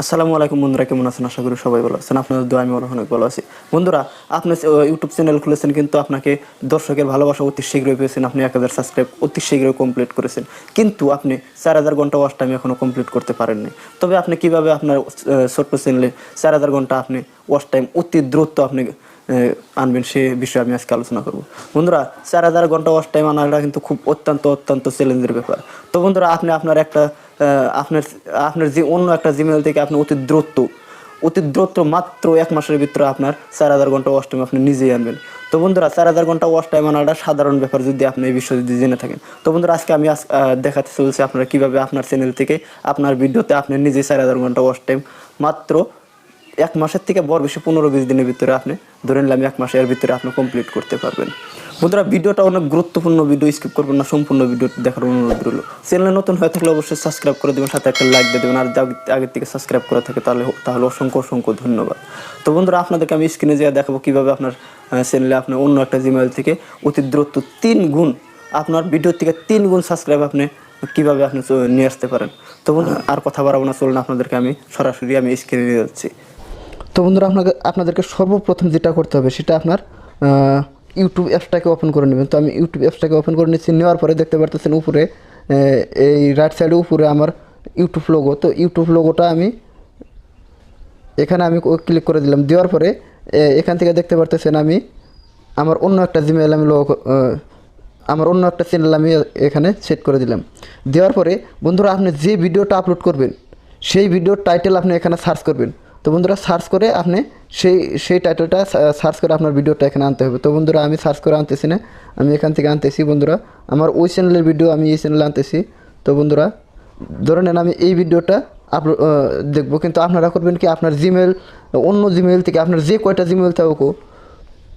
আসসালামু আলাইকুম বন্ধুরা, কেমন আছেন? আশা করি সবাই ভালো আছেন। আপনাদের দোয়া আমি অনেক ভালো আছি। বন্ধুরা, আপনি ইউটিউব চ্যানেল খুলেছেন, কিন্তু আপনাকে দর্শকের ভালোবাসা অতি শীঘ্রই পেয়েছেন। আপনি 1000 সাবস্ক্রাইব অতি শীঘ্রই কমপ্লিট করেছেন, কিন্তু আপনি 4000 ঘন্টা ওয়াচ টাইম এখনও কমপ্লিট করতে পারেননি। তবে আপনি কিভাবে আপনার ছোট্ট চ্যানেলে 4000 ঘন্টা আপনি ওয়াচ টাইম অতি দ্রুত আপনি আনবেন, সে বিষয়ে আমি আজকে আলোচনা করব। বন্ধুরা, 4000 ঘন্টা ওয়াচ টাইম আনাটা কিন্তু খুব অত্যন্ত চ্যালেঞ্জের ব্যাপার। তো বন্ধুরা, আপনি আপনার একটা আপনার আপনার যে অন্য একটা জিমেল থেকে আপনি অতি দ্রুত মাত্র 1 মাসের ভিতরে আপনার 4000 ঘন্টা ওয়াচ টাইম আপনি নিজেই আনবেন। তো বন্ধুরা, 4000 ঘন্টা ওয়াচ টাইম আনাটা সাধারণ ব্যাপার যদি আপনি এই বিষয়ে যদি জেনে থাকেন। তো বন্ধুরা, আজকে আমি দেখাতে চলছি আপনারা কীভাবে আপনার চ্যানেল থেকে আপনার ভিডিওতে আপনি নিজেই 4000 ঘন্টা ওয়াচ টাইম মাত্র 1 মাসের থেকে বড় বেশি 15-20 দিনের ভিতরে আপনি ধরে নিলাম 1 মাসের ভিতরে আপনি কমপ্লিট করতে পারবেন। বন্ধুরা, ভিডিওটা অনেক গুরুত্বপূর্ণ, ভিডিও স্কিপ করবেন না, সম্পূর্ণ ভিডিও দেখার অনুরোধ রইল। চ্যানেলে নতুন হয়ে থাকলে অবশ্যই সাবস্ক্রাইব করে দেবেন, সাথে একটা লাইক দিয়ে দেবেন। আর আগের থেকে সাবস্ক্রাইব করা থাকে তাহলে অসংখ্য ধন্যবাদ। তো বন্ধুরা, আপনাদেরকে আমি স্ক্রিনে যেয়ে দেখাবো কীভাবে আপনার চ্যানেলে আপনি অন্য একটা জিমেইল থেকে অতি দ্রুত 3 গুণ আপনার ভিডিও থেকে 3 গুণ সাবস্ক্রাইব আপনি কীভাবে আপনি নিয়ে আসতে পারেন। তো বন্ধুরা, আর কথা বাড়াবো না, চলুন আপনাদেরকে আমি সরাসরি স্ক্রিনে নিয়ে যাচ্ছি। তো বন্ধুরা, আপনাদেরকে সর্বপ্রথম যেটা করতে হবে সেটা আপনার ইউটিউব অ্যাপসটাকে ওপেন করে নেবেন। তো আমি ইউটিউব অ্যাপসটাকে ওপেন করে নিচ্ছি। নেওয়ার পরে দেখতে পারতেছেন উপরে এই রাইট সাইডে উপরে আমার ইউটিউব লোগো। তো ইউটিউব লোগোটা এখানে আমি ক্লিক করে দিলাম। দেওয়ার পরে এখান থেকে দেখতে পারতেছেন আমি আমার অন্য একটা জিমেইল আমার অন্য একটা চ্যানেল আমি এখানে সেট করে দিলাম। দেওয়ার পরে বন্ধুরা, আপনি যে ভিডিওটা আপলোড করবেন সেই ভিডিওর টাইটেল আপনি এখানে সার্চ করবেন। তো বন্ধুরা, সার্চ করে আপনি সেই টাইটেলটা সার্চ করে আপনার ভিডিওটা এখানে আনতে হবে। তো বন্ধুরা, আমি সার্চ করে আনতেছি না, আমি এখান থেকে আনতেছি। বন্ধুরা, আমার ওই চ্যানেলের ভিডিও আমি এই চ্যানেলে আনতেছি। তো বন্ধুরা, ধরে নেন আমি এই ভিডিওটা আপলোড দেখবো, কিন্তু আপনারা করবেন কি, আপনার জিমেল অন্য জিমেল থেকে আপনার যে কয়টা জিমেল থাকুক,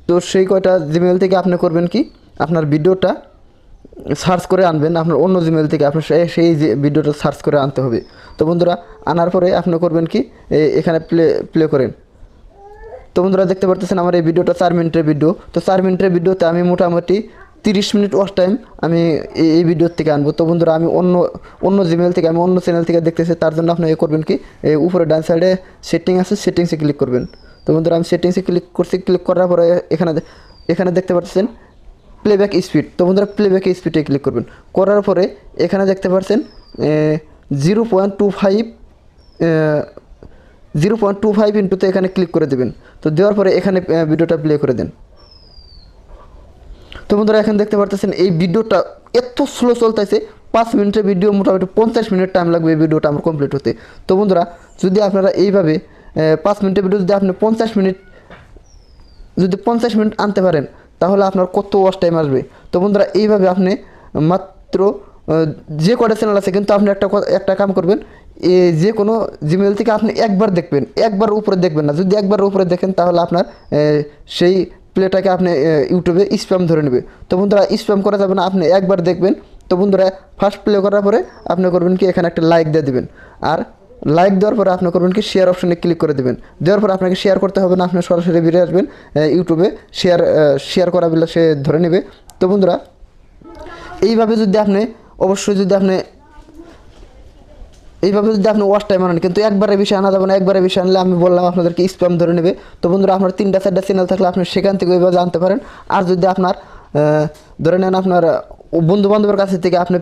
তো সেই কয়টা জিমেল থেকে আপনি করবেন কি, আপনার ভিডিওটা সার্চ করে আনবেন। আপনার অন্য জিমেল থেকে আপনার সেই ভিডিওটা সার্চ করে আনতে হবে। তো বন্ধুরা, আনার পরে আপনি করবেন কি, এখানে প্লে করেন। তো বন্ধুরা, দেখতে পারতেছেন আমার এই ভিডিওটা 4 মিনিটের ভিডিও। তো 4 মিনিটের ভিডিওতে আমি মোটামুটি 30 মিনিট ওয়াচ টাইম আমি এই ভিডিওর থেকে আনবো। তো বন্ধুরা, আমি অন্য জিমেল থেকে আমি অন্য চ্যানেল থেকে দেখতেছি, তার জন্য আপনি করবেন কি, এই উপরে ডান সাইডে সেটিং আছে, সেটিংসে ক্লিক করবেন। তো বন্ধুরা, আমি সেটিংসে ক্লিক করছি। ক্লিক করার পরে এখানে দেখতে পাচ্ছেন প্লেব্যাক স্পিড। তো বন্ধুরা, প্লেব্যাক স্পিডে ক্লিক করবেন। করার পরে এখানে দেখতে পাচ্ছেন 0.25 ইন্টুতে এখানে ক্লিক করে দেবেন। তো দেওয়ার পরে এখানে ভিডিওটা প্লে করে দেন। তো বন্ধুরা, এখানে দেখতে পাচ্ছেন এই ভিডিওটা এত স্লো চলতেছে। 5 মিনিটের ভিডিও, মোটামুটি 50 মিনিট টাইম লাগবে এই ভিডিওটা আমার কমপ্লিট হতে। তো বন্ধুরা, যদি আপনারা এইভাবে 5 মিনিটের ভিডিও যদি আপনি 50 মিনিট আনতে পারেন, তাহলে আপনার কত ওয়াচ টাইম আসবে। তো বন্ধুরা, এইভাবে আপনি মাত্র যে কটা চ্যানেল আছে, কিন্তু আপনি একটা কাম করবেন, যে কোনো জিমেল থেকে আপনি একবার দেখবেন, একবার উপরে দেখবেন না। যদি একবার উপরে দেখেন, তাহলে আপনার সেই প্লেটাকে আপনি ইউটিউবে স্প্যাম ধরে নেবে। তো বন্ধুরা, স্প্যাম করা যাবে না, আপনি একবার দেখবেন। তো বন্ধুরা, ফার্স্ট প্লে করার পরে আপনি করবেন কি, এখানে একটা লাইক দিয়ে দেবেন। আর লাইক দেওয়ার পরে আপনি করবেন কি, শেয়ার অপশনে ক্লিক করে দেবেন। দেওয়ার পরে আপনাকে শেয়ার করতে হবে না, আপনি সরাসরি বেরিয়ে আসবেন ইউটিউবে। শেয়ার করা বলে সে ধরে নেবে। তো বন্ধুরা, এইভাবে যদি আপনি ওয়াচ টাইম আনেন, কিন্তু একবারে বেশি আনা যাবে না। একবারে বেশি আনলে আমি বললাম আপনাদেরকে স্প্যাম ধরে নেবে। তো বন্ধুরা, আপনার 3-4টা চ্যানেল থাকলে আপনি সেখান থেকে ওইভাবে আনতে পারেন। আর যদি আপনার ধরে নেন আপনার বন্ধু বান্ধবের কাছ থেকে আপনি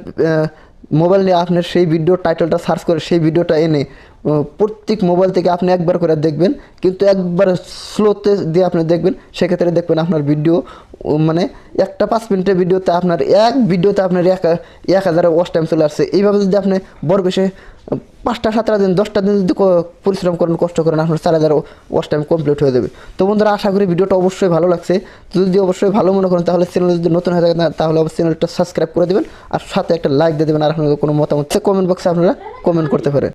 মোবাইল নিয়ে আপনার সেই ভিডিওর টাইটেলটা সার্চ করে সেই ভিডিওটা এনে প্রত্যেক মোবাইল থেকে আপনি একবার করে দেখবেন, কিন্তু একবার স্লোতে দিয়ে আপনি দেখবেন। সেক্ষেত্রে দেখবেন আপনার ভিডিও মানে একটা 5 মিনিটের ভিডিওতে আপনার এক ভিডিওতে আপনার 1000 ওয়াচ টাইম চলে আসছে। এইভাবে যদি আপনি বড় বেশি 5টা-7টা দিন 10টা দিন যদি পরিশ্রম করেন, কষ্ট করেন, আপনার 4000 ওয়াচ টাইম কমপ্লিট হয়ে যাবে। তো বন্ধুরা, আশা করি ভিডিওটা অবশ্যই ভালো লাগছে। যদি অবশ্যই ভালো মনে করেন, তাহলে চ্যানেল যদি নতুন হয়ে থাকে তাহলে অবশ্যই চ্যানেলটা সাবস্ক্রাইব করে দেবেন, আর সাথে একটা লাইক দিয়ে দেবেন। আর আপনাদের কোনো মতামত কমেন্ট বক্সে আপনারা কমেন্ট করতে পারেন।